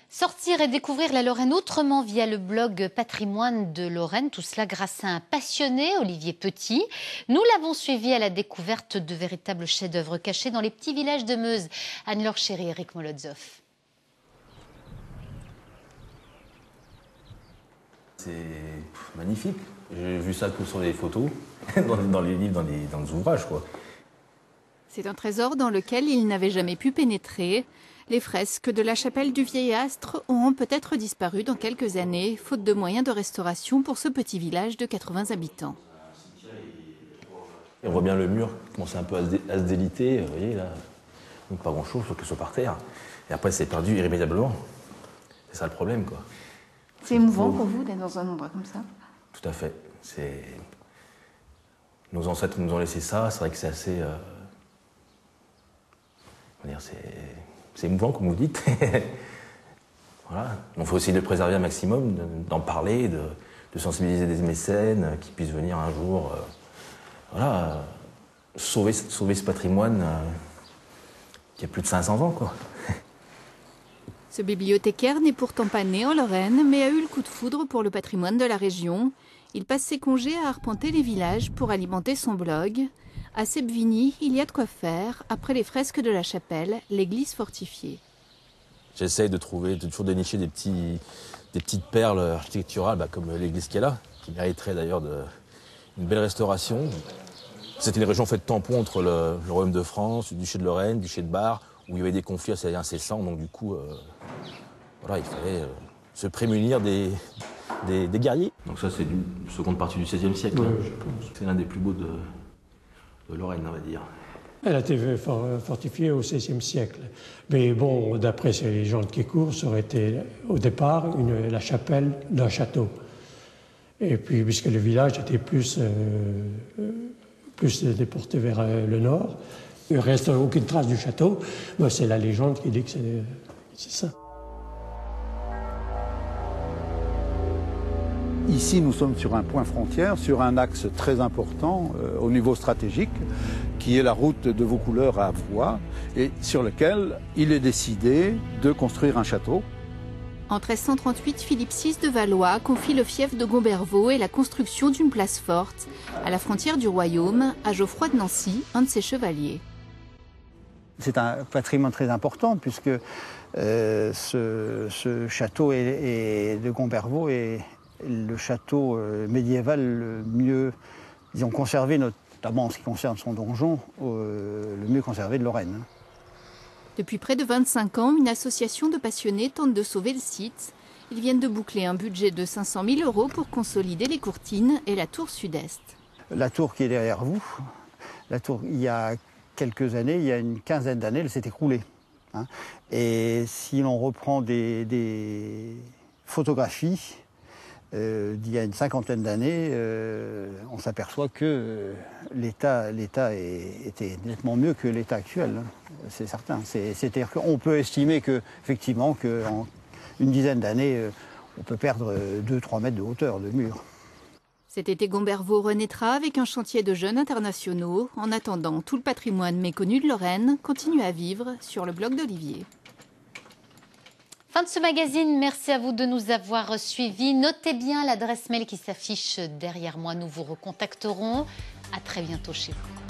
Sortir et découvrir la Lorraine autrement via le blog Patrimoine de Lorraine, tout cela grâce à un passionné, Olivier Petit. Nous l'avons suivi à la découverte de véritables chefs-d'œuvre cachés dans les petits villages de Meuse. Anne-Laure Chéry, Eric Molotov. C'est magnifique. J'ai vu ça que sur les photos, dans les livres, dans les ouvrages, quoi. C'est un trésor dans lequel il n'avait jamais pu pénétrer. Les fresques de la chapelle du Vieil Astre auront peut-être disparu dans quelques années, faute de moyens de restauration pour ce petit village de 80 habitants. On voit bien le mur qui commence un peu à se déliter, vous voyez là. Donc pas grand-chose, il faut qu'il soit par terre. Et après, c'est perdu irrémédiablement. C'est ça le problème, quoi. C'est émouvant pour vous d'être dans un endroit comme ça? Tout à fait. Nos ancêtres nous ont laissé ça, c'est vrai que c'est assez... C'est émouvant, comme vous dites. Voilà. Il faut aussi le préserver un maximum, d'en parler, de sensibiliser des mécènes qui puissent venir un jour voilà, sauver ce patrimoine qui a plus de 500 ans, quoi. Ce bibliothécaire n'est pourtant pas né en Lorraine, mais a eu le coup de foudre pour le patrimoine de la région. Il passe ses congés à arpenter les villages pour alimenter son blog. À Sebvigny, il y a de quoi faire. Après les fresques de la chapelle, l'église fortifiée. J'essaye de toujours dénicher des petites perles architecturales, comme l'église qui est là, qui mériterait d'ailleurs une belle restauration. C'était une région faite tampon entre le Royaume de France, le duché de Lorraine, le duché de Bar, où il y avait des conflits assez incessants. Donc du coup, voilà, il fallait se prémunir des guerriers. Donc ça, c'est une seconde partie du XVIe siècle. Oui, je pense. C'est l'un des plus beaux de Lorraine, on va dire. Elle a été fortifiée au XVIe siècle. Mais bon, d'après ces légendes qui courent, ça aurait été au départ la chapelle d'un château. Et puis, puisque le village était plus déporté vers le nord, il ne reste aucune trace du château. Ben, c'est la légende qui dit que c'est ça. Ici, nous sommes sur un point frontière, sur un axe très important au niveau stratégique, qui est la route de Vaucouleurs à Avoie, et sur lequel il est décidé de construire un château. En 1338, Philippe VI de Valois confie le fief de Gombervaux et la construction d'une place forte, à la frontière du royaume, à Geoffroy de Nancy, un de ses chevaliers. C'est un patrimoine très important, puisque ce château de Gombervaux est le château médiéval le mieux, disons, conservé, notamment en ce qui concerne son donjon, le mieux conservé de Lorraine. Depuis près de 25 ans, une association de passionnés tente de sauver le site. Ils viennent de boucler un budget de 500 000 € pour consolider les courtines et la tour sud-est. La tour qui est derrière vous, la tour, il y a quelques années, il y a une quinzaine d'années, elle s'est écroulée. Et si l'on reprend des photographies d'il y a une cinquantaine d'années, on s'aperçoit que l'état était nettement mieux que l'état actuel. C'est certain. C'est-à-dire qu'on peut estimer qu'effectivement, qu'en une dizaine d'années, on peut perdre 2-3 mètres de hauteur de mur. Cet été, Gombervaux renaîtra avec un chantier de jeunes internationaux. En attendant, tout le patrimoine méconnu de Lorraine continue à vivre sur le blog d'Olivier. Fin de ce magazine, merci à vous de nous avoir suivis. Notez bien l'adresse mail qui s'affiche derrière moi, nous vous recontacterons. À très bientôt chez vous.